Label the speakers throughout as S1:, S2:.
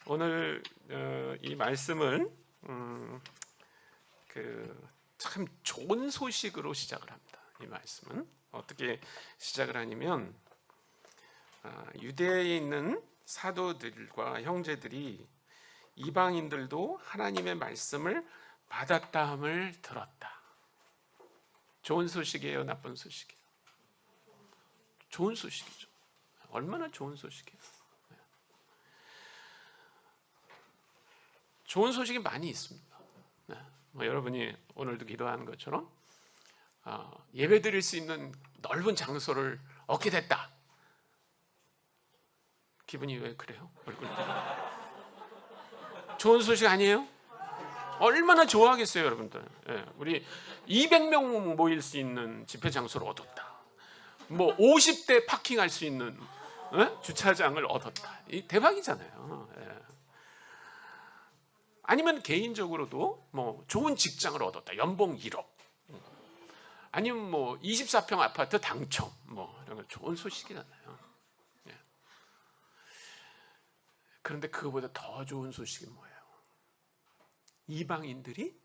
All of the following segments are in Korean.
S1: 오늘 이 말씀을 참 좋은 소식으로 시작을 합니다. 이 말씀은 어떻게 시작을 하냐면 유대에 있는 사도들과 형제들이 이방인들도 하나님의 말씀을 받았다함을 들었다. 좋은 소식이에요, 나쁜 소식이에요? 좋은 소식이죠. 얼마나 좋은 소식이에요. 좋은 소식이 많이 있습니다. 여러분이 오늘도 기도하는 것처럼 예배 드릴 수 있는 넓은 장소를 얻게 됐다. 기분이 왜 그래요? 얼굴이. 좋은 소식 아니에요? 얼마나 좋아하겠어요, 여러분들. 우리 200명 모일 수 있는 집회 장소를 얻었다. 뭐 50대 파킹할 수 있는 주차장을 얻었다. 이 대박이잖아요. 아니면 개인적으로도 뭐 좋은 직장을 얻었다. 연봉 1억. 아니면 뭐 24평 아파트 당첨. 뭐 이런 거 좋은 소식이잖아요. 그런데 그거보다 더 좋은 소식이 뭐예요? 이방인들이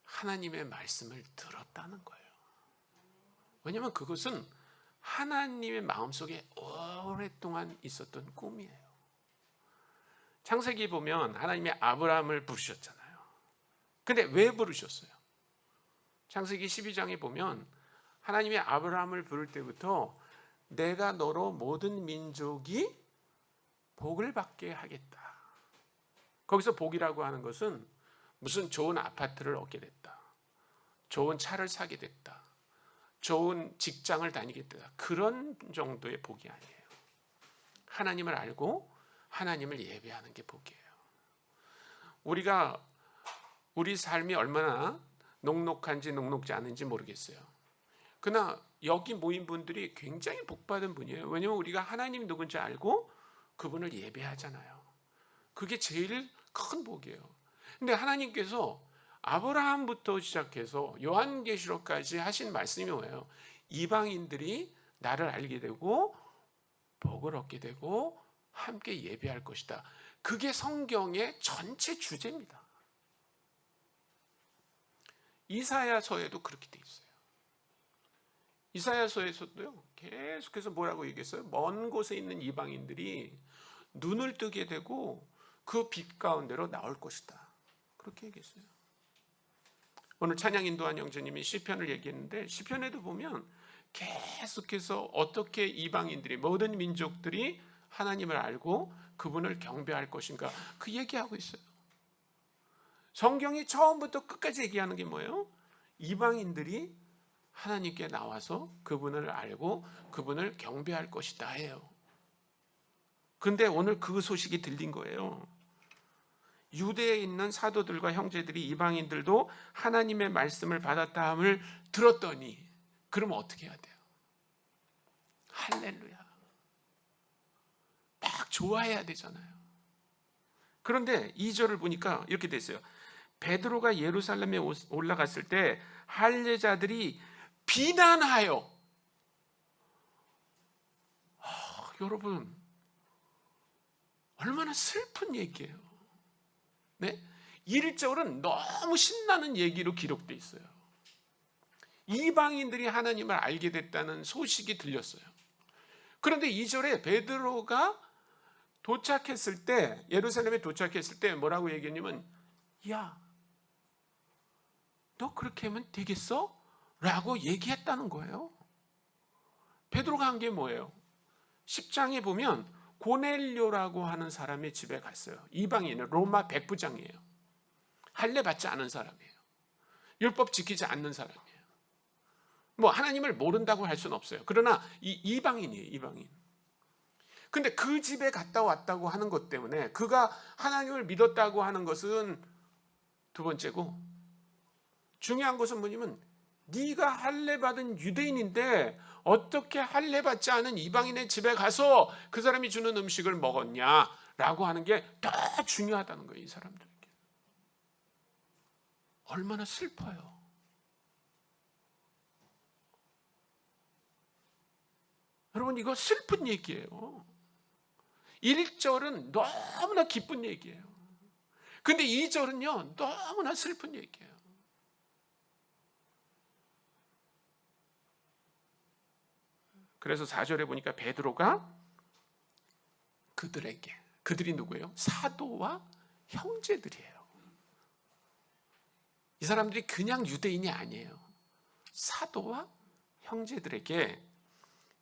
S1: 하나님의 말씀을 들었다는 거예요. 왜냐하면 그것은 하나님의 마음속에 오랫동안 있었던 꿈이에요. 창세기 보면 하나님이 아브라함을 부르셨잖아요. 근데 왜 부르셨어요? 창세기 12장에 보면 하나님이 아브라함을 부를 때부터 내가 너로 모든 민족이 복을 받게 하겠다. 거기서 복이라고 하는 것은 무슨 좋은 아파트를 얻게 됐다. 좋은 차를 사게 됐다. 좋은 직장을 다니게 됐다. 그런 정도의 복이 아니에요. 하나님을 알고 하나님을 예배하는 게 복이에요. 우리 삶이 얼마나 녹록한지 녹록지 않은지 모르겠어요. 그러나 여기 모인 분들이 굉장히 복받은 분이에요. 왜냐하면 우리가 하나님이 누군지 알고 그분을 예배하잖아요. 그게 제일 큰 복이에요. 근데 하나님께서 아브라함부터 시작해서 요한계시록까지 하신 말씀이 뭐예요? 이방인들이 나를 알게 되고 복을 얻게 되고 함께 예배할 것이다. 그게 성경의 전체 주제입니다. 이사야서에도 그렇게 돼 있어요. 이사야서에서도요, 계속해서 뭐라고 얘기했어요? 먼 곳에 있는 이방인들이 눈을 뜨게 되고 그 빛 가운데로 나올 것이다. 그렇게 얘기했어요. 오늘 찬양 인도한 형제님이 시편을 얘기했는데 시편에도 보면 계속해서 어떻게 이방인들이 모든 민족들이 하나님을 알고 그분을 경배할 것인가 그 얘기하고 있어요. 성경이 처음부터 끝까지 얘기하는 게 뭐예요? 이방인들이 하나님께 나와서 그분을 알고 그분을 경배할 것이다 해요. 그런데 오늘 그 소식이 들린 거예요. 유대에 있는 사도들과 형제들이 이방인들도 하나님의 말씀을 받았다함을 들었더니 그러면 어떻게 해야 돼요? 할렐루야. 막 좋아해야 되잖아요. 그런데 2절을 보니까 이렇게 돼 있어요. 베드로가 예루살렘에 올라갔을 때 할례자들이 비난하여 여러분 얼마나 슬픈 얘기예요. 네? 1절은 너무 신나는 얘기로 기록되어 있어요. 이방인들이 하나님을 알게 됐다는 소식이 들렸어요. 그런데 2절에 베드로가 도착했을 때 예루살렘에 도착했을 때 뭐라고 얘기했냐면 야, 너 그렇게 하면 되겠어? 라고 얘기했다는 거예요. 베드로가 한 게 뭐예요? 10장에 보면 고넬료라고 하는 사람의 집에 갔어요. 이방인은 로마 백부장이에요. 할례 받지 않은 사람이에요. 율법 지키지 않는 사람이에요. 뭐 하나님을 모른다고 할 수는 없어요. 그러나 이방인이에요. 이방인. 근데 그 집에 갔다 왔다고 하는 것 때문에 그가 하나님을 믿었다고 하는 것은 두 번째고 중요한 것은 뭐냐면 네가 할례 받은 유대인인데 어떻게 할례 받지 않은 이방인의 집에 가서 그 사람이 주는 음식을 먹었냐라고 하는 게 더 중요하다는 거예요. 이 사람들에게. 얼마나 슬퍼요. 여러분 이거 슬픈 얘기예요. 1절은 너무나 기쁜 얘기예요. 근데 2절은요 너무나 슬픈 얘기예요. 그래서 4절에 보니까 베드로가 그들이 누구예요? 사도와 형제들이에요. 이 사람들이 그냥 유대인이 아니에요. 사도와 형제들에게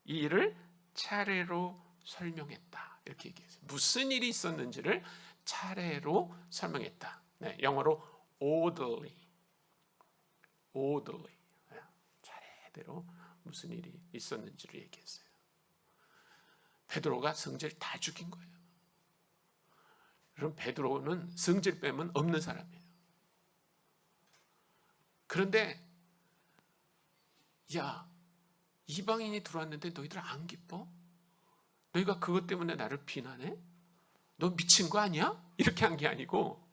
S1: 이 일을 차례로 설명했다. 이렇게 얘기했어요. 무슨 일이 있었는지를 차례로 설명했다. 네, 영어로 orderly. 네, 차례대로 무슨 일이 있었는지를 얘기했어요. 베드로가 성질 다 죽인 거예요. 그럼 베드로는 성질 빼면 없는 사람이에요. 그런데 야, 이방인이 들어왔는데 너희들 안 기뻐? 너희가 그것 때문에 나를 비난해? 너 미친 거 아니야? 이렇게 한 게 아니고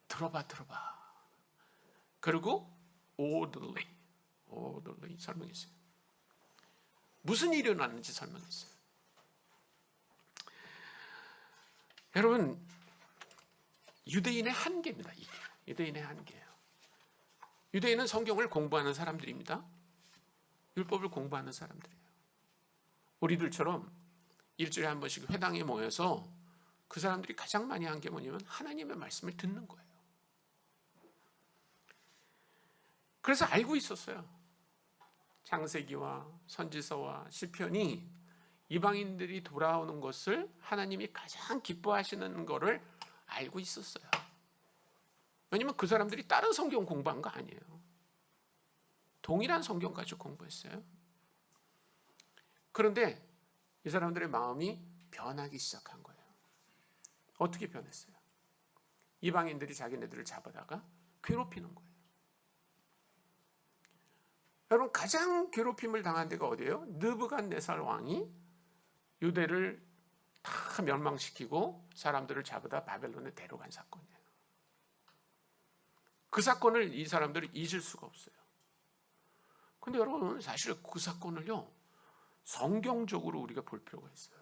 S1: 들어봐. 그리고 orderly 설명했어요. 무슨 일이 일어났는지 설명했어요. 여러분, 유대인의 한계입니다. 이게 유대인의 한계예요. 유대인은 성경을 공부하는 사람들입니다. 율법을 공부하는 사람들이에요. 우리들처럼 일주일에 한 번씩 회당에 모여서 그 사람들이 가장 많이 한 게 뭐냐면 하나님의 말씀을 듣는 거예요. 그래서 알고 있었어요. 창세기와 선지서와 시편이 이방인들이 돌아오는 것을 하나님이 가장 기뻐하시는 것을 알고 있었어요. 왜냐면 그 사람들이 다른 성경 공부한 거 아니에요. 동일한 성경 가지고 공부했어요. 그런데 이 사람들의 마음이 변하기 시작한 거예요. 어떻게 변했어요? 이방인들이 자기네들을 잡아다가 괴롭히는 거예요. 여러분, 가장 괴롭힘을 당한 데가 어디예요? 느부갓네살 왕이 유대를 다 멸망시키고 사람들을 잡아다 바벨론에 데려간 사건이에요. 그 사건을 이 사람들이 잊을 수가 없어요. 근데 여러분, 사실 그 사건을요 성경적으로 우리가 볼 필요가 있어요.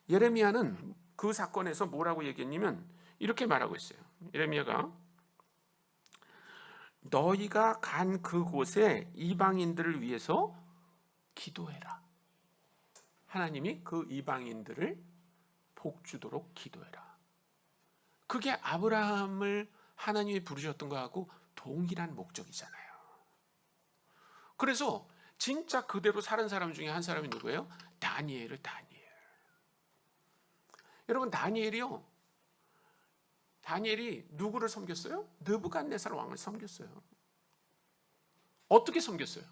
S1: 예레미야는 그 사건에서 뭐라고 얘기했냐면 이렇게 말하고 있어요. 예레미야가 너희가 간 그곳에 이방인들을 위해서 기도해라. 하나님이 그 이방인들을 복주도록 기도해라. 그게 아브라함을 하나님이 부르셨던 거하고 동일한 목적이잖아요. 그래서 진짜 그대로 사는 사람 중에 한 사람이 누구예요? 다니엘. 여러분, 다니엘이 누구를 섬겼어요? 느부갓네살 왕을 섬겼어요. 어떻게 섬겼어요?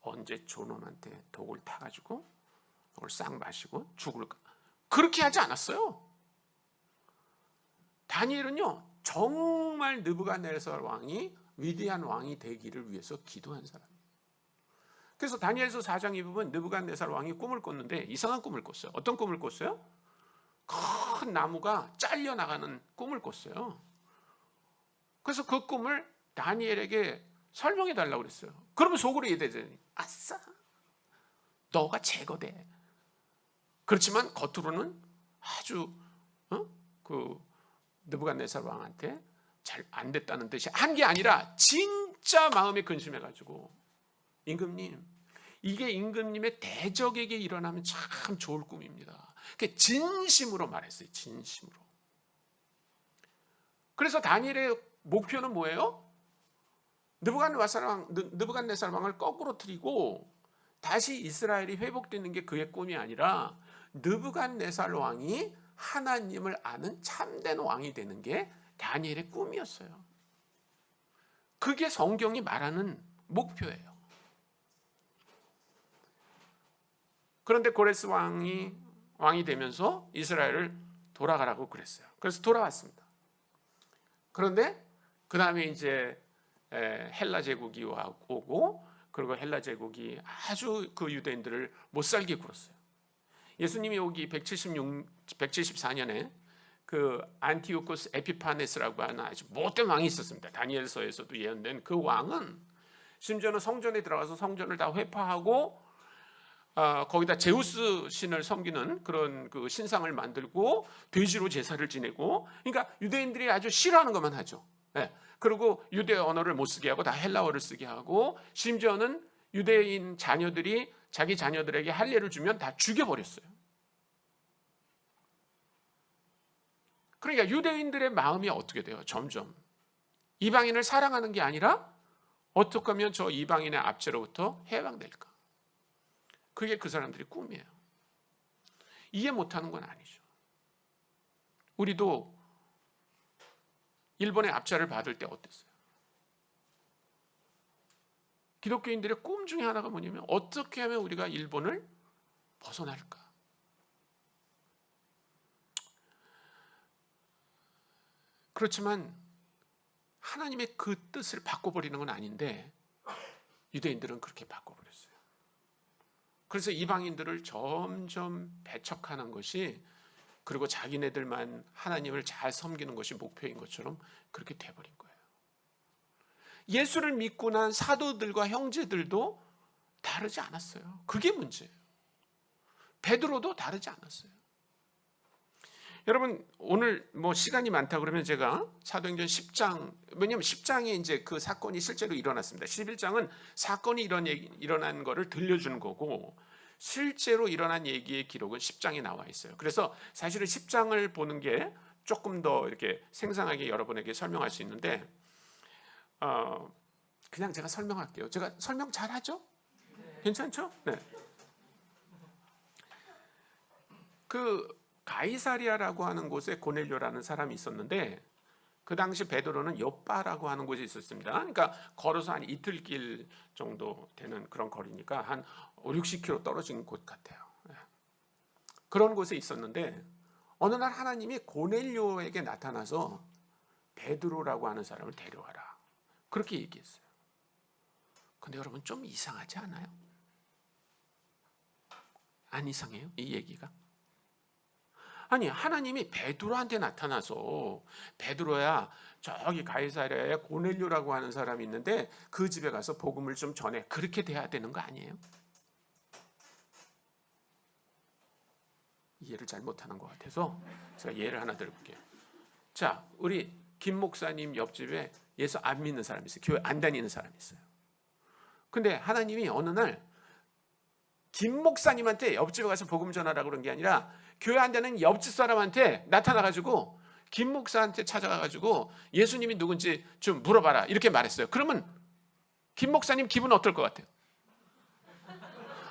S1: 언제 존엄한테 독을 타가지고 그걸 싹 마시고 죽을까? 그렇게 하지 않았어요. 다니엘은요 정말 느부갓네살 왕이 위대한 왕이 되기를 위해서 기도한 사람이에요. 그래서 다니엘서 4장 이 부분 느부갓네살 왕이 꿈을 꿨는데 이상한 꿈을 꿨어요. 어떤 꿈을 꿨어요? 큰 나무가 잘려나가는 꿈을 꿨어요. 그래서 그 꿈을 다니엘에게 설명해 달라고 그랬어요. 그러면 속으로 이해되잖아요. 아싸, 너가 제거돼. 그렇지만 겉으로는 아주 그 느부갓네살 왕한테 잘 안 됐다는 듯이 한 게 아니라 진짜 마음에 근심해가지고 임금님, 이게 임금님의 대적에게 일어나면 참 좋을 꿈입니다. 진심으로 말했어요. 진심으로. 그래서 다니엘의 목표는 뭐예요? 느부갓네살 왕을 거꾸로 틀이고 다시 이스라엘이 회복되는 게 그의 꿈이 아니라 느부갓네살 왕이 하나님을 아는 참된 왕이 되는 게 다니엘의 꿈이었어요. 그게 성경이 말하는 목표예요. 그런데 고레스 왕이 되면서 이스라엘을 돌아가라고 그랬어요. 그래서 돌아왔습니다. 그런데 그 다음에 이제 헬라 제국이 오고, 그리고 헬라 제국이 아주 그 유대인들을 못 살게 굴었어요. 예수님이 오기 174년에 그 안티오코스 에피파네스라고 하는 아주 못된 왕이 있었습니다. 다니엘서에서도 예언된 그 왕은 심지어는 성전에 들어가서 성전을 다 회파하고 거기다 제우스 신을 섬기는 그런 그 신상을 만들고 돼지로 제사를 지내고, 그러니까 유대인들이 아주 싫어하는 것만 하죠. 예. 그리고 유대 언어를 못 쓰게 하고 다 헬라어를 쓰게 하고, 심지어는 유대인 자녀들이 자기 자녀들에게 할례를 주면 다 죽여버렸어요. 그러니까 유대인들의 마음이 어떻게 돼요? 점점 이방인을 사랑하는 게 아니라 어떻게 하면 저 이방인의 압제로부터 해방될까? 그게 그 사람들의 꿈이에요. 이해 못하는 건 아니죠. 우리도 일본의 압제를 받을 때 어땠어요? 기독교인들의 꿈 중에 하나가 뭐냐면 어떻게 하면 우리가 일본을 벗어날까? 그렇지만 하나님의 그 뜻을 바꿔버리는 건 아닌데 유대인들은 그렇게 바꿔버렸어요. 그래서 이방인들을 점점 배척하는 것이, 그리고 자기네들만 하나님을 잘 섬기는 것이 목표인 것처럼 그렇게 돼버린 거예요. 예수를 믿고 난 사도들과 형제들도 다르지 않았어요. 그게 문제예요. 베드로도 다르지 않았어요. 여러분, 오늘 뭐 시간이 많다 그러면 제가 사도행전 10장, 왜냐하면 10장에 이제 그 사건이 실제로 일어났습니다. 11장은 사건이 일어난 거를 들려주는 거고, 실제로 일어난 얘기의 기록은 10장에 나와 있어요. 그래서 사실은 10장을 보는 게 조금 더 이렇게 생생하게 여러분에게 설명할 수 있는데, 그냥 제가 설명할게요. 제가 설명 잘하죠? 괜찮죠? 네. 그 가이사리아라고 하는 곳에 고넬료라는 사람이 있었는데, 그 당시 베드로는 욥바라고 하는 곳에 있었습니다. 그러니까 걸어서 한 이틀 길 정도 되는 그런 거리니까 한 5, 60km 떨어진 곳 같아요. 그런 곳에 있었는데 어느 날 하나님이 고넬료에게 나타나서 베드로라고 하는 사람을 데려와라, 그렇게 얘기했어요. 근데 여러분, 좀 이상하지 않아요? 안 이상해요? 이 얘기가? 아니, 하나님이 베드로한테 나타나서 베드로야, 저기 가이사랴에 고넬료라고 하는 사람이 있는데 그 집에 가서 복음을 좀 전해, 그렇게 돼야 되는 거 아니에요? 이해를 잘 못하는 것 같아서 제가 예를 하나 들어볼게요. 자, 우리 김 목사님 옆집에 예수 안 믿는 사람이 있어요. 교회 안 다니는 사람이 있어요. 근데 하나님이 어느 날 김 목사님한테 옆집에 가서 복음 전하라고 그런 게 아니라 교회 안 다니는 옆집 사람한테 나타나가지고 김 목사한테 찾아가가지고 예수님이 누군지 좀 물어봐라, 이렇게 말했어요. 그러면 김 목사님 기분 어떨 것 같아요?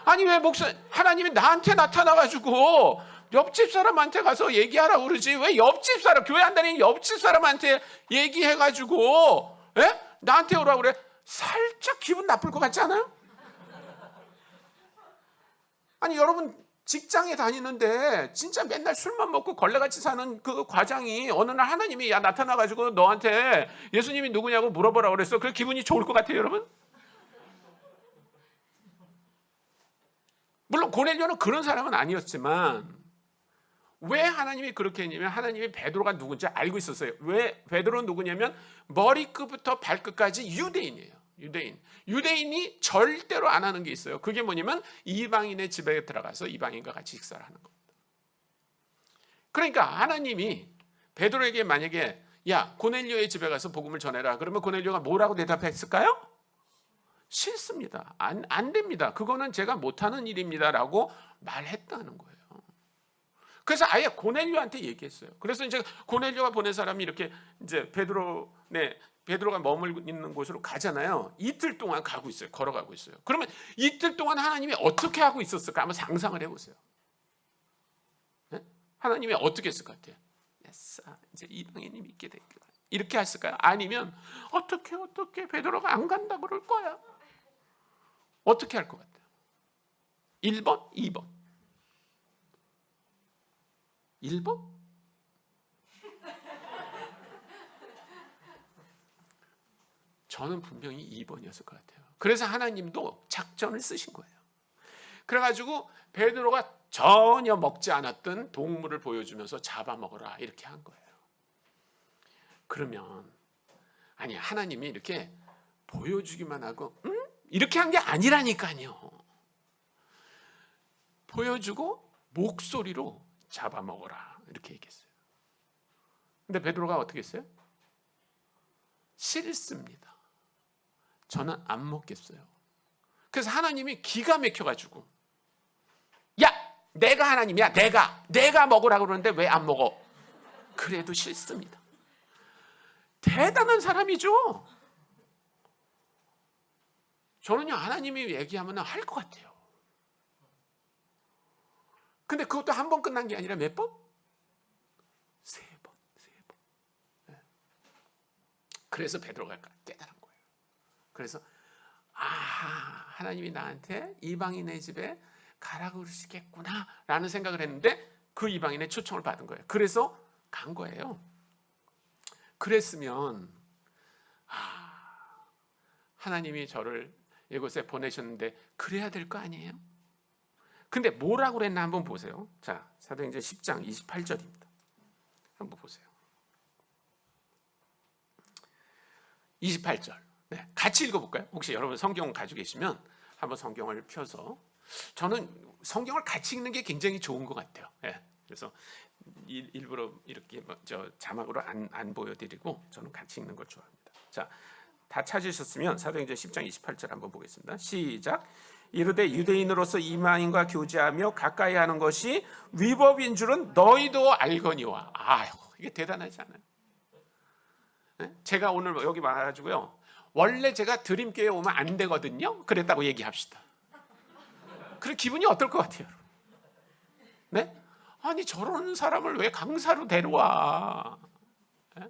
S1: 아니, 왜 하나님이 나한테 나타나가지고 옆집 사람한테 가서 얘기하라고 그러지, 왜 옆집 사람, 교회 안 다니는 옆집 사람한테 얘기해가지고 나한테 오라고 그래? 살짝 기분 나쁠 것 같지 않아요? 아니, 여러분 직장에 다니는데 진짜 맨날 술만 먹고 걸레같이 사는 그 과장이 어느 날 하나님이 나타나가지고 너한테 예수님이 누구냐고 물어보라고 그랬어. 그 기분이 좋을 것 같아요, 여러분? 물론 고넬료는 그런 사람은 아니었지만 왜 하나님이 그렇게 했냐면 하나님이 베드로가 누군지 알고 있었어요. 왜 베드로는 누구냐면 머리끝부터 발끝까지 유대인이에요. 유대인이 절대로 안 하는 게 있어요. 그게 뭐냐면 이방인의 집에 들어가서 이방인과 같이 식사를 하는 겁니다. 그러니까 하나님이 베드로에게 만약에 야, 고넬료의 집에 가서 복음을 전해라, 그러면 고넬료가 뭐라고 대답했을까요? 싫습니다. 안 됩니다. 그거는 제가 못하는 일입니다라고 말했다는 거예요. 그래서 아예 고넬료한테 얘기했어요. 그래서 이제 고넬료가 보낸 사람이 이렇게 이제 베드로가 머물고 있는 곳으로 가잖아요. 이틀 동안 가고 있어요. 걸어가고 있어요. 그러면 이틀 동안 하나님이 어떻게 하고 있었을까? 한번 상상을 해보세요. 네? 하나님이 어떻게 했을 것 같아요? 이제 이방인이 믿게 될 거야, 이렇게 했을까요? 아니면 어떻게 베드로가 안 간다 그럴 거야? 어떻게 할 것 같아요? 1번, 2번. 1번? 저는 분명히 2번이었을 것 같아요. 그래서 하나님도 작전을 쓰신 거예요. 그래가지고 베드로가 전혀 먹지 않았던 동물을 보여주면서 잡아먹어라, 이렇게 한 거예요. 그러면 아니, 하나님이 이렇게 보여주기만 하고 이렇게 한 게 아니라니까요. 보여주고 목소리로 잡아먹어라 이렇게 얘기했어요. 근데 베드로가 어떻게 했어요? 싫습니다. 저는 안 먹겠어요. 그래서 하나님이 기가 막혀가지고, 야 내가 하나님이야, 내가 먹으라고 그러는데 왜 안 먹어? 그래도 싫습니다. 대단한 사람이죠. 저는요 하나님이 얘기하면 할 것 같아요. 근데 그것도 한 번 끝난 게 아니라 몇 번? 세 번. 네. 그래서 베드로가 깨달은 거예요. 그래서 하나님이 나한테 이방인의 집에 가라고 그러시겠구나 라는 생각을 했는데 그 이방인의 초청을 받은 거예요. 그래서 간 거예요. 그랬으면 하나님이 저를 이곳에 보내셨는데 그래야 될 거 아니에요? 근데 뭐라고 그랬나 한번 보세요. 자, 사도행전 10장 28절입니다. 한번 보세요. 28절. 네, 같이 읽어볼까요? 혹시 여러분 성경 가지고 계시면 한번 성경을 펴서, 저는 성경을 같이 읽는 게 굉장히 좋은 것 같아요. 네, 그래서 일부러 이렇게 자막으로 안 보여드리고 저는 같이 읽는 걸 좋아합니다. 자, 다 찾으셨으면 사도행전 10장 28절 한번 보겠습니다. 시작. 이르되 유대인으로서 이방인과 교제하며 가까이 하는 것이 위법인 줄은 너희도 알거니와. 이게 대단하지 않아요? 네? 제가 오늘 여기 와가지고요, 원래 제가 드림교회 오면 안 되거든요. 그랬다고 얘기합시다. 그럼 기분이 어떨 것 같아요? 네? 아니 저런 사람을 왜 강사로 데려와? 네?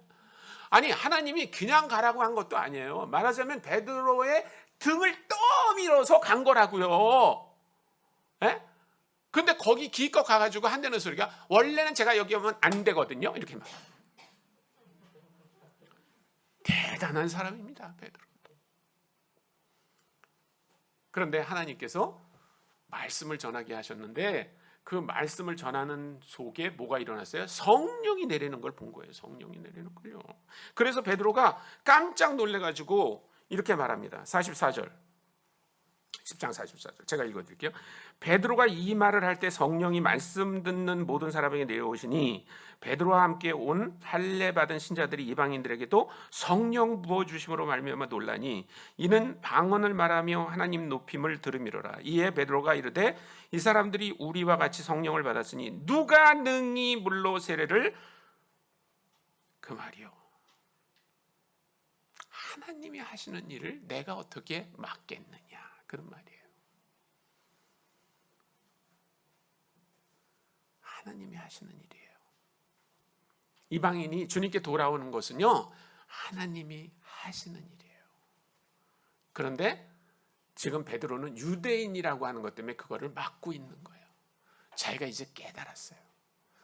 S1: 아니 하나님이 그냥 가라고 한 것도 아니에요. 말하자면 베드로의 등을 떠밀어서 간 거라고요. 예? 근데 거기 기껏 가가지고 한다는 소리가, 원래는 제가 여기 오면 안 되거든요. 이렇게 말. 대단한 사람입니다, 베드로. 그런데 하나님께서 말씀을 전하게 하셨는데 그 말씀을 전하는 속에 뭐가 일어났어요? 성령이 내리는 걸 본 거예요. 성령이 내리는 걸요. 그래서 베드로가 깜짝 놀래가지고 이렇게 말합니다. 44절. 10장 44절. 제가 읽어드릴게요. 베드로가 이 말을 할 때 성령이 말씀 듣는 모든 사람에게 내려오시니 베드로와 함께 온 할례 받은 신자들이 이방인들에게도 성령 부어주심으로 말미암아 놀라니 이는 방언을 말하며 하나님 높임을 들음이로라. 이에 베드로가 이르되 이 사람들이 우리와 같이 성령을 받았으니 누가 능히 물로 세례를, 그 말이요, 하나님이 하시는 일을 내가 어떻게 막겠느냐, 그런 말이에요. 하나님이 하시는 일이에요. 이방인이 주님께 돌아오는 것은요, 하나님이 하시는 일이에요. 그런데 지금 베드로는 유대인이라고 하는 것 때문에 그거를 막고 있는 거예요. 자기가 이제 깨달았어요.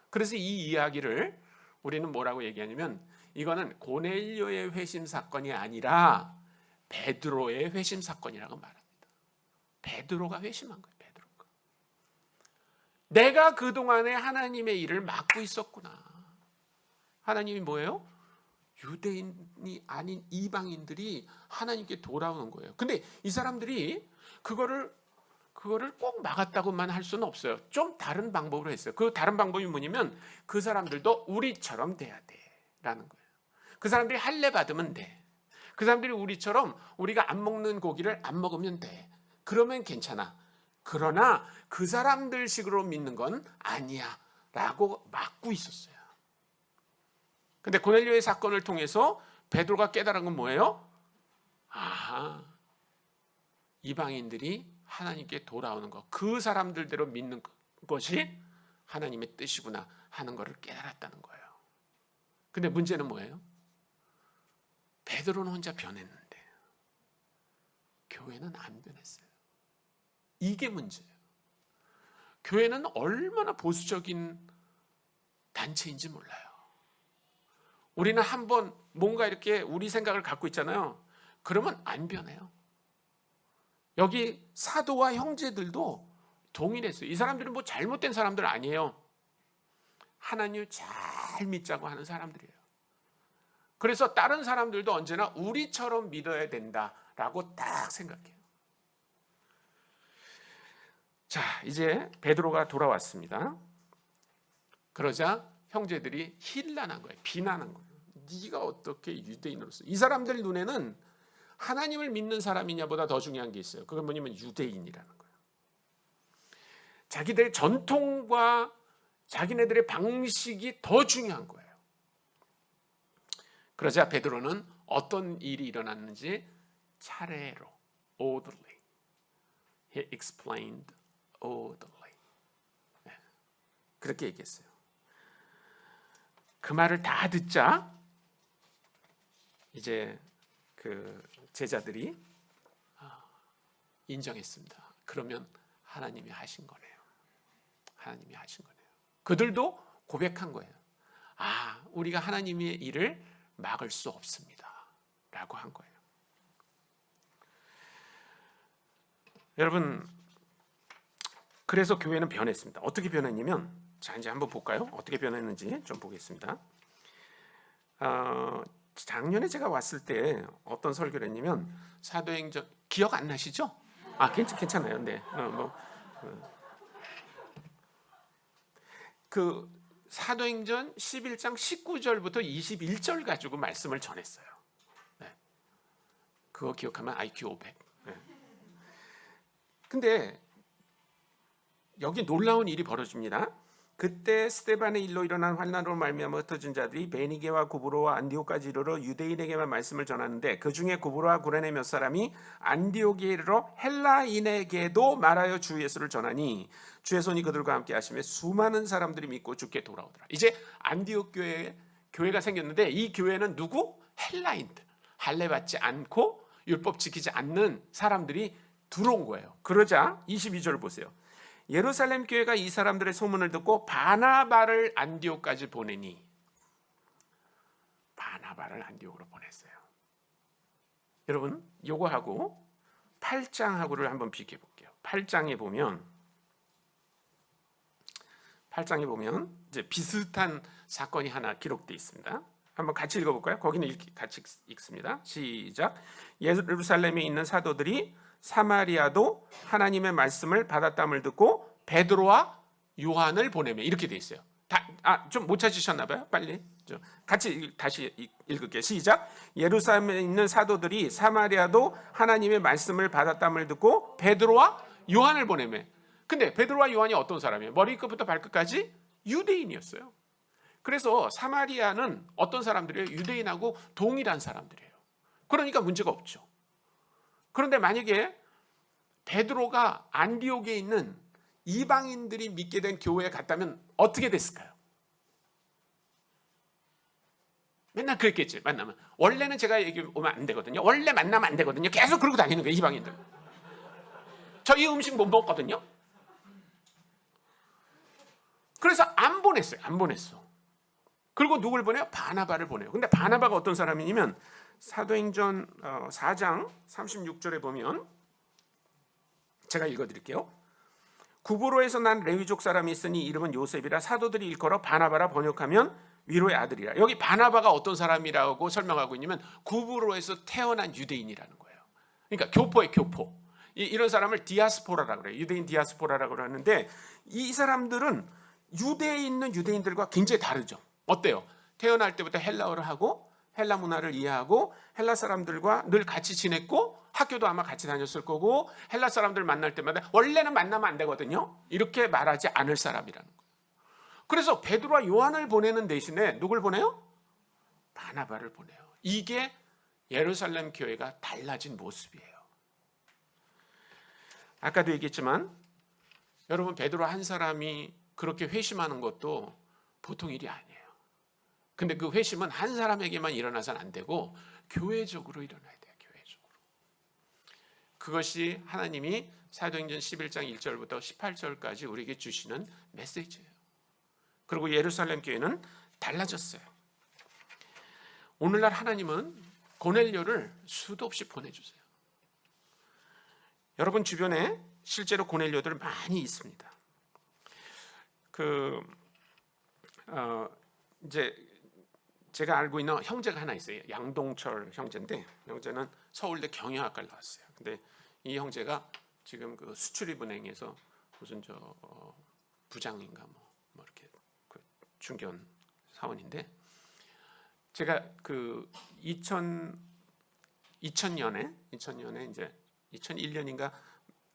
S1: 그래서 이 이야기를 우리는 뭐라고 얘기하냐면, 이거는 고넬료의 회심 사건이 아니라 베드로의 회심 사건이라고 말합니다. 베드로가 회심한 거예요. 베드로가. 내가 그동안에 하나님의 일을 막고 있었구나. 하나님이 뭐예요? 유대인이 아닌 이방인들이 하나님께 돌아오는 거예요. 근데 이 사람들이 그거를 꼭 막았다고만 할 수는 없어요. 좀 다른 방법으로 했어요. 그 다른 방법이 뭐냐면 그 사람들도 우리처럼 돼야 돼라는 거예요. 그 사람들이 할례 받으면 돼. 그 사람들이 우리처럼 우리가 안 먹는 고기를 안 먹으면 돼. 그러면 괜찮아. 그러나 그 사람들 식으로 믿는 건 아니야 라고 막고 있었어요. 근데 고넬료의 사건을 통해서 베드로가 깨달은 건 뭐예요? 이방인들이 하나님께 돌아오는 것, 그 사람들대로 믿는 것이 하나님의 뜻이구나 하는 것을 깨달았다는 거예요. 근데 문제는 뭐예요? 베드로는 혼자 변했는데 교회는 안 변했어요. 이게 문제예요. 교회는 얼마나 보수적인 단체인지 몰라요. 우리는 한번 뭔가 이렇게 우리 생각을 갖고 있잖아요. 그러면 안 변해요. 여기 사도와 형제들도 동일했어요. 이 사람들은 뭐 잘못된 사람들 아니에요. 하나님을 잘 믿자고 하는 사람들이에요. 그래서 다른 사람들도 언제나 우리처럼 믿어야 된다라고 딱 생각해요. 자, 이제 베드로가 돌아왔습니다. 그러자 형제들이 힐난한 거예요. 비난한 거예요. 네가 어떻게 유대인으로서, 이 사람들 눈에는 하나님을 믿는 사람이냐보다 더 중요한 게 있어요. 그건 뭐냐면 유대인이라는 거예요. 자기들의 전통과 자기네들의 방식이 더 중요한 거예요. 그러자 베드로는 어떤 일이 일어났는지 차례로 orderly, he explained orderly, 그렇게 얘기했어요. 그 말을 다 듣자 이제 그 제자들이 인정했습니다. 그러면 하나님이 하신 거네요. 하나님이 하신 거네요. 그들도 고백한 거예요. 아, 우리가 하나님의 일을 막을 수 없습니다 라고 한 거예요. 여러분, 그래서 교회는 변했습니다. 어떻게 변했냐면, 자, 이제 한번 볼까요? 어떻게 변했는지 좀 보겠습니다. 작년에 제가 왔을 때 어떤 설교를 했냐면, 사도행전 기억 안 나시죠? 아, 괜찮아요. 네. 그 사도행전 11장 19절부터 21절 가지고 말씀을 전했어요. 네. 그거 기억하면 IQ 500. 네. 근데 여기 놀라운 일이 벌어집니다. 그때 스데반의 일로 일어난 환난으로 말미암아 흩어진 자들이 베니게와 구브로와 안디옥까지 이르러 유대인에게만 말씀을 전하는데, 그 중에 구브로와 구레네 몇 사람이 안디옥에 이르러 헬라인에게도 말하여 주 예수를 전하니 주의 손이 그들과 함께 하시며 수많은 사람들이 믿고 주께 돌아오더라. 이제 안디옥 교회가 생겼는데, 이 교회는 누구? 헬라인들, 할례 받지 않고 율법 지키지 않는 사람들이 들어온 거예요. 그러자 22절 보세요. 예루살렘 교회가 이 사람들의 소문을 듣고 바나바를 안디옥까지 보내니, 바나바를 안디옥으로 보냈어요. 여러분, 요거하고 8장하고를 한번 비교해 볼게요. 8장에 보면 이제 비슷한 사건이 하나 기록되어 있습니다. 한번 같이 읽어볼까요? 거기는 같이 읽습니다. 시작. 예루살렘에 있는 사도들이 사마리아도 하나님의 말씀을 받았담을 듣고 베드로와 요한을 보내며, 이렇게 돼 있어요. 좀 못 찾으셨나 봐요. 빨리 같이 다시 읽을게요. 시작. 예루살렘에 있는 사도들이 사마리아도 하나님의 말씀을 받았담을 듣고 베드로와 요한을 보내며. 근데 베드로와 요한이 어떤 사람이에요? 머리끝부터 발끝까지 유대인이었어요. 그래서 사마리아는 어떤 사람들이에요? 유대인하고 동일한 사람들이에요. 그러니까 문제가 없죠. 그런데 만약에 베드로가 안디옥에 있는 이방인들이 믿게 된 교회에 갔다면 어떻게 됐을까요? 맨날 그랬겠지. 만나면 원래는 제가 얘기 오면 안 되거든요. 원래 만나면 안 되거든요. 계속 그러고 다니는 거예요, 이방인들. 저 이 음식 못 먹거든요. 그래서 안 보냈어요. 안 보냈어. 그리고 누굴 보내요? 바나바를 보내요. 근데 바나바가 어떤 사람이냐면, 사도행전 4장 36절에 보면, 제가 읽어드릴게요. 구브로에서 난 레위족 사람이 있으니 이름은 요셉이라 사도들이 일컬어 바나바라 번역하면 위로의 아들이라. 여기 바나바가 어떤 사람이라고 설명하고 있냐면, 구브로에서 태어난 유대인이라는 거예요. 그러니까 교포예요, 교포. 이런 사람을 디아스포라라고 그래요. 유대인 디아스포라라고 하는데, 이 사람들은 유대에 있는 유대인들과 굉장히 다르죠. 어때요? 태어날 때부터 헬라어를 하고 헬라 문화를 이해하고 헬라 사람들과 늘 같이 지냈고 학교도 아마 같이 다녔을 거고 헬라 사람들 만날 때마다 원래는 만나면 안 되거든요. 이렇게 말하지 않을 사람이라는 거예요. 그래서 베드로와 요한을 보내는 대신에 누굴 보내요? 바나바를 보내요. 이게 예루살렘 교회가 달라진 모습이에요. 아까도 얘기했지만 여러분, 베드로 한 사람이 그렇게 회심하는 것도 보통 일이 아니에요. 근데 그 회심은 한 사람에게만 일어나서는 안 되고 교회적으로 일어나야 돼요. 교회적으로. 그것이 하나님이 사도행전 11장 1절부터 18절까지 우리에게 주시는 메시지예요. 그리고 예루살렘 교회는 달라졌어요. 오늘날 하나님은 고넬료를 수도 없이 보내주세요. 여러분 주변에 실제로 고넬료들 많이 있습니다. 이제 제가 알고 있는 형제가 하나 있어요. 양동철 형제인데, 형제는 서울대 경영학과를 나왔어요. 근데 이 형제가 지금 그 수출입은행에서 무슨 부장인가 뭐 이렇게 그 중견 사원인데, 제가 그 2000년에 이제 2001년인가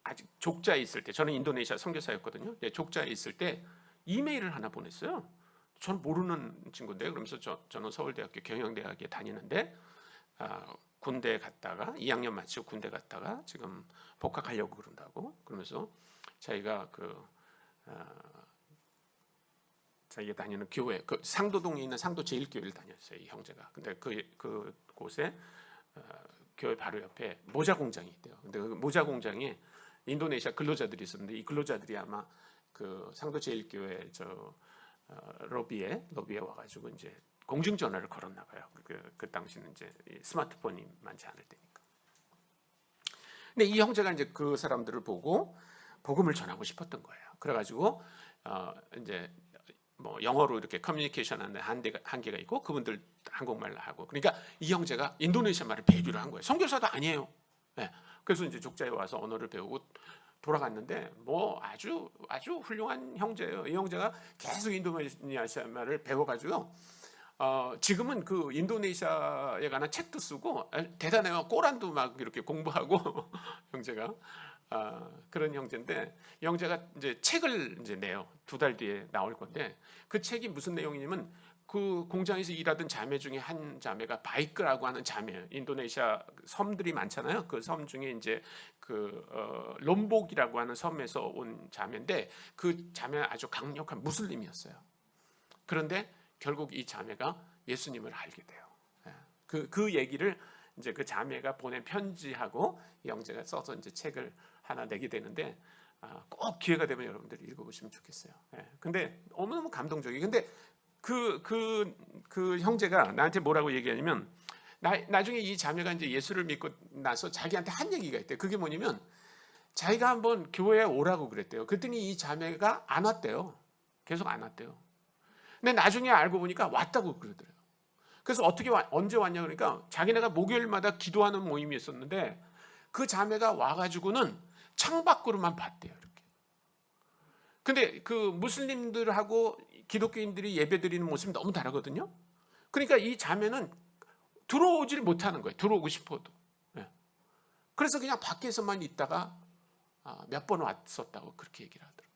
S1: 아직 족자에 있을 때, 저는 인도네시아 선교사였거든요. 족자에 있을 때 이메일을 하나 보냈어요. 전 모르는 친구인데, 그러면서 저는 서울대학교 경영대학에 다니는데 군대 갔다가 2학년 마치고 군대 갔다가 지금 복학하려고 그런다고, 그러면서 자기가 자기가 다니는 교회, 그 상도동에 있는 상도 제일교회를 다녔어요, 이 형제가. 근데 그 곳에 교회 바로 옆에 모자 공장이 있대요. 근데 그 모자 공장에 인도네시아 근로자들이 있었는데, 이 근로자들이 아마 그 상도 제일교회 로비에 와가지고 이제 공중전화를 걸었나 봐요. 그 당시는 이제 스마트폰이 많지 않을 때니까. 근데 이 형제가 이제 그 사람들을 보고 복음을 전하고 싶었던 거예요. 그래가지고 이제 뭐 영어로 이렇게 커뮤니케이션하는 한계가 있고, 그분들 한국말로 하고, 그러니까 이 형제가 인도네시아 말을 배우기로 한 거예요. 선교사도 아니에요. 네. 그래서 이제 족자에 와서 언어를 배우고 돌아갔는데, 뭐 아주 훌륭한 형제예요. 이 형제가 계속 인도네시아 말을 배워가지고 지금은 그 인도네시아에 관한 책도 쓰고 대단해요. 꼬란도 막 이렇게 공부하고 형제가 그런 형제인데, 형제가 이제 책을 이제 내요. 2달 뒤에 나올 건데, 그 책이 무슨 내용이냐면, 그 공장에서 일하던 자매 중에 한 자매가 바이크라고 하는 자매예요. 인도네시아 섬들이 많잖아요. 그 섬 중에 이제 롬복이라고 하는 섬에서 온 자매인데, 그 자매는 아주 강력한 무슬림이었어요. 그런데 결국 이 자매가 예수님을 알게 돼요. 그 얘기를 이제 그 자매가 보낸 편지하고 이 형제가 써서 이제 책을 하나 내게 되는데, 꼭 기회가 되면 여러분들이 읽어보시면 좋겠어요. 근데 너무너무 감동적이. 근데 그 형제가 나한테 뭐라고 얘기하냐면, 나중에 이 자매가 이제 예수를 믿고 나서 자기한테 한 얘기가 있대요. 그게 뭐냐면, 자기가 한번 교회에 오라고 그랬대요. 그랬더니 이 자매가 안 왔대요. 계속 안 왔대요. 근데 나중에 알고 보니까 왔다고 그러더래요. 그래서 언제 왔냐 그러니까, 자기네가 목요일마다 기도하는 모임이 있었는데, 그 자매가 와가지고는 창밖으로만 봤대요, 이렇게. 근데 그 무슬림들하고 기독교인들이 예배드리는 모습이 너무 다르거든요. 그러니까 이 자매는 들어오질 못하는 거예요. 들어오고 싶어도. 그래서 그냥 밖에서만 있다가 몇 번 왔었다고 그렇게 얘기를 하더라고요.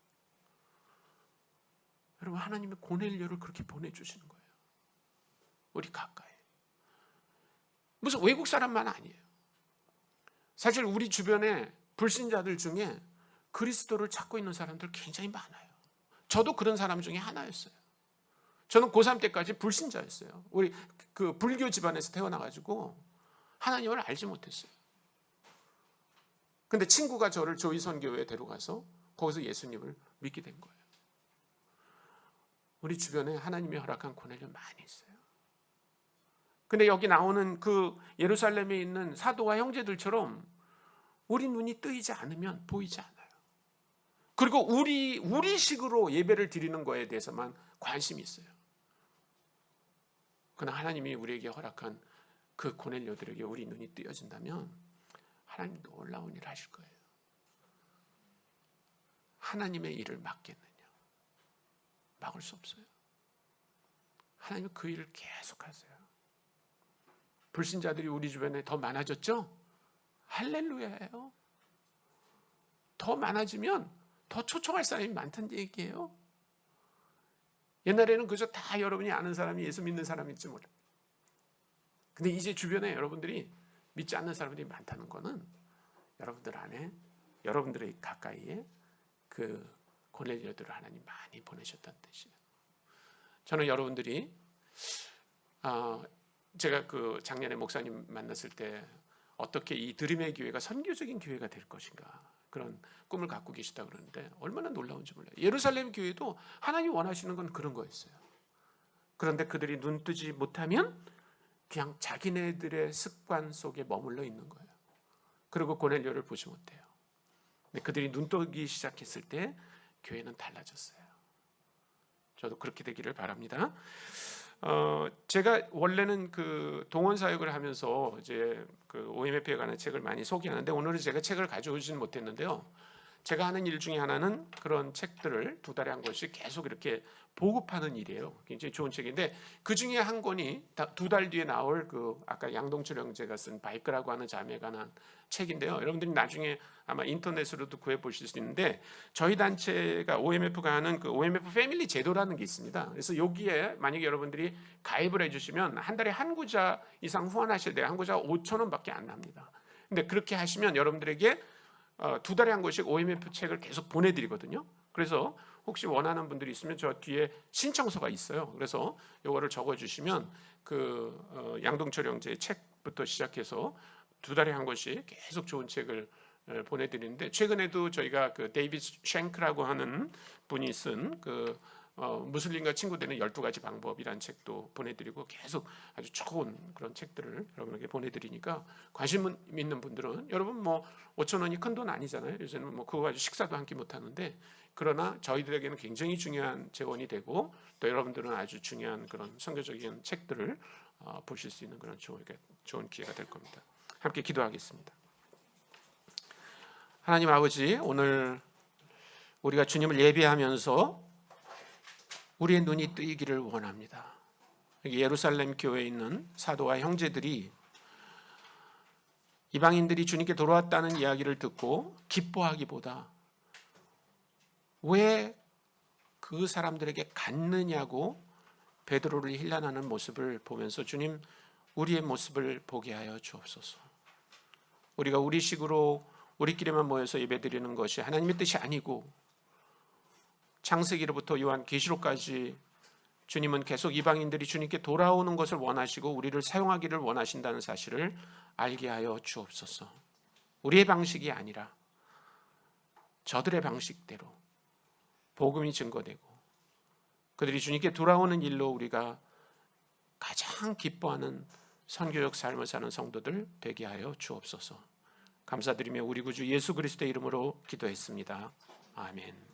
S1: 여러분, 하나님의 고넬료를 그렇게 보내주시는 거예요. 우리 가까이. 무슨 외국 사람만 아니에요. 사실 우리 주변에 불신자들 중에 그리스도를 찾고 있는 사람들 굉장히 많아요. 저도 그런 사람 중에 하나였어요. 저는 고3 때까지 불신자였어요. 우리 그 불교 집안에서 태어나가지고 하나님을 알지 못했어요. 근데 친구가 저를 조이선교회에 데려가서 거기서 예수님을 믿게 된 거예요. 우리 주변에 하나님이 허락한 고넬료 많이 있어요. 근데 여기 나오는 그 예루살렘에 있는 사도와 형제들처럼 우리 눈이 뜨이지 않으면 보이지 않아요. 그리고 우리식으로 예배를 드리는 거에 대해서만 관심이 있어요. 그러나 하나님이 우리에게 허락한 그 고넬료들에게 우리 눈이 뜨여진다면 하나님 놀라운 일을 하실 거예요. 하나님의 일을 막겠느냐? 막을 수 없어요. 하나님은 그 일을 계속 하세요. 불신자들이 우리 주변에 더 많아졌죠? 할렐루야예요. 더 많아지면 더 초청할 사람이 많다는 얘기예요. 옛날에는 그저 다 여러분이 아는 사람이 예수 믿는 사람일지 몰라요. 근데 이제 주변에 여러분들이 믿지 않는 사람들이 많다는 것은 여러분들 안에, 여러분들의 가까이에 그 고넬료들을 하나님 많이 보내셨다는 뜻이에요. 저는 여러분들이 제가 그 작년에 목사님 만났을 때 어떻게 이 드림의 교회가 선교적인 교회가 될 것인가 그런 꿈을 갖고 계시다 그러는데 얼마나 놀라운지 몰라요. 예루살렘 교회도 하나님 원하시는 건 그런 거였어요. 그런데 그들이 눈 뜨지 못하면 그냥 자기네들의 습관 속에 머물러 있는 거예요. 그리고 고넬료를 보지 못해요. 근데 그들이 눈 뜨기 시작했을 때 교회는 달라졌어요. 저도 그렇게 되기를 바랍니다. 제가 원래는 그 동원 사역을 하면서 이제 그 OMF에 관한 책을 많이 소개하는데, 오늘은 제가 책을 가져오지는 못했는데요. 제가 하는 일 중에 하나는 그런 책들을 2달에 한 권씩 계속 이렇게 보급하는 일이에요. 굉장히 좋은 책인데 그 중에 한 권이 2달 뒤에 나올 그 아까 양동철 형제가 쓴 바이크라고 하는 자매에 관한 책인데요. 여러분들이 나중에 아마 인터넷으로도 구해 보실 수 있는데 저희 단체가 OMF가 하는 그 OMF 패밀리 제도라는 게 있습니다. 그래서 여기에 만약에 여러분들이 가입을 해주시면 한 달에 한 구자 이상 후원하실 때 한 구자가 5,000원밖에 안 납니다. 근데 그렇게 하시면 여러분들에게 2달에 한 권씩 OMF 책을 계속 보내드리거든요. 그래서 혹시 원하는 분들이 있으면 저 뒤에 신청서가 있어요. 그래서 이거를 적어주시면 그 양동철 형제의 책부터 시작해서 2달에 한 권씩 계속 좋은 책을 보내드리는데 최근에도 저희가 그 데이비드 쉔크라고 하는 분이 쓴 그 무슬림과 친구되는 12가지 방법이라는 책도 보내드리고 계속 아주 좋은 그런 책들을 여러분에게 보내드리니까 관심 있는 분들은 여러분 뭐 5,000원이 큰 돈 아니잖아요. 요새는 뭐 그거 가지고 식사도 한 끼 못 하는데 그러나 저희들에게는 굉장히 중요한 재원이 되고 또 여러분들은 아주 중요한 그런 선교적인 책들을 보실 수 있는 그런 좋은 기회가 될 겁니다. 함께 기도하겠습니다. 하나님 아버지, 오늘 우리가 주님을 예배하면서 우리의 눈이 뜨이기를 원합니다. 예루살렘 교회에 있는 사도와 형제들이 이방인들이 주님께 돌아왔다는 이야기를 듣고 기뻐하기보다 왜 그 사람들에게 갔느냐고 베드로를 힐난하는 모습을 보면서 주님, 우리의 모습을 보게 하여 주옵소서. 우리가 우리식으로 우리끼리만 모여서 예배드리는 것이 하나님의 뜻이 아니고 창세기로부터 요한계시록까지 주님은 계속 이방인들이 주님께 돌아오는 것을 원하시고 우리를 사용하기를 원하신다는 사실을 알게 하여 주옵소서. 우리의 방식이 아니라 저들의 방식대로 복음이 증거되고 그들이 주님께 돌아오는 일로 우리가 가장 기뻐하는 선교적 삶을 사는 성도들 되게 하여 주옵소서. 감사드리며 우리 구주 예수 그리스도의 이름으로 기도했습니다. 아멘.